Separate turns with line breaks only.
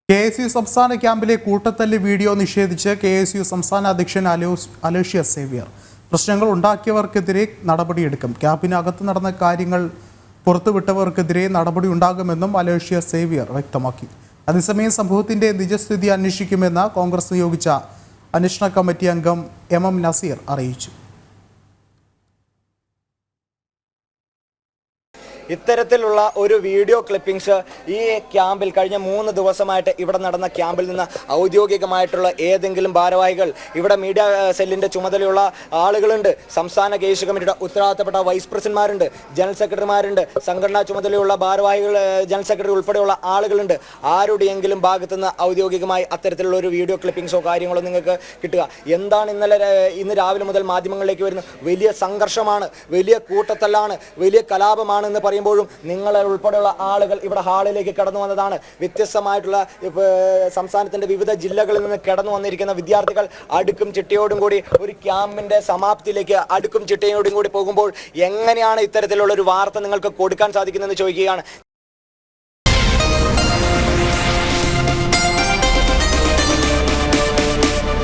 KSU സംസ്ഥാന ക്യാമ്പിലെ കൂട്ടത്തല്ല് video നിഷേധിച്ച് KSU സംസ്ഥാന അധ്യക്ഷൻ അലോഷ്യസ് സേവ്യർ പ്രശ്നങ്ങൾ ഉണ്ടാക്കിയവർക്കെതിരെ നടപടിയെടുക്കും. ക്യാമ്പിനകത്ത് നടന്ന കാര്യങ്ങൾ പുറത്തുവിട്ടവർക്കെതിരെ നടപടി ഉണ്ടാകുമെന്നും അലോഷ്യസ് സേവ്യർ വ്യക്തമാക്കി. അതേസമയം സംഭവത്തിന്റെ നിജസ്ഥിതി അന്വേഷിക്കുമെന്ന് കോൺഗ്രസ് നിയോഗിച്ച അന്വേഷണ കമ്മിറ്റി അംഗം MM നസീർ അറിയിച്ചു.
ഇത്തരത്തിലുള്ള ഒരു വീഡിയോ ക്ലിപ്പിംഗ്സ് ഈ ക്യാമ്പിൽ കഴിഞ്ഞ 3 ദിവസമായിട്ട് ഇവിടെ നടന്ന ക്യാമ്പിൽ നിന്ന് ഔദ്യോഗികമായിട്ടുള്ള ഏതെങ്കിലും ഭാരവാഹികൾ ഇവിടെ മീഡിയ സെല്ലിൻ്റെ ചുമതലയുള്ള ആളുകളുണ്ട്, സംസ്ഥാന KSU കമ്മിറ്റിയുടെ ഉത്തരവാദിത്തപ്പെട്ട വൈസ് പ്രസിഡന്റുമാരുണ്ട്, ജനറൽ സെക്രട്ടറിമാരുണ്ട്, സംഘടനാ ചുമതലയുള്ള ഭാരവാഹികൾ, ജനറൽ സെക്രട്ടറി ഉൾപ്പെടെയുള്ള ആളുകളുണ്ട്. ആരുടെയെങ്കിലും ഭാഗത്തുനിന്ന് ഔദ്യോഗികമായി അത്തരത്തിലുള്ള ഒരു വീഡിയോ ക്ലിപ്പിംഗ്സോ കാര്യങ്ങളോ നിങ്ങൾക്ക് കിട്ടുക? എന്താണ് ഇന്ന് രാവിലെ മുതൽ മാധ്യമങ്ങളിലേക്ക് വരുന്നത്? വലിയ സംഘർഷമാണ്, വലിയ കൂട്ടത്തല്ലാണ്, വലിയ കലാപമാണെന്ന് പറയുമ്പോഴും നിങ്ങളെ ഉൾപ്പെടെയുള്ള ആളുകൾ ഇവിടെ ഹാളിലേക്ക് കടന്നു വന്നതാണ്. വ്യത്യസ്തമായിട്ടുള്ള സംസ്ഥാനത്തിന്റെ വിവിധ ജില്ലകളിൽ നിന്ന് കടന്നു വന്നിരിക്കുന്ന വിദ്യാർത്ഥികൾ അടുക്കും ചിട്ടയോടും കൂടി ഒരു ക്യാമ്പിന്റെ സമാപ്തിയിലേക്ക് അടുക്കും ചിട്ടയോടും കൂടി പോകുമ്പോൾ എങ്ങനെയാണ് ഇത്തരത്തിലുള്ള ഒരു വാർത്ത നിങ്ങൾക്ക് കൊടുക്കാൻ സാധിക്കുന്നതെന്ന് ചോദിക്കുകയാണ്.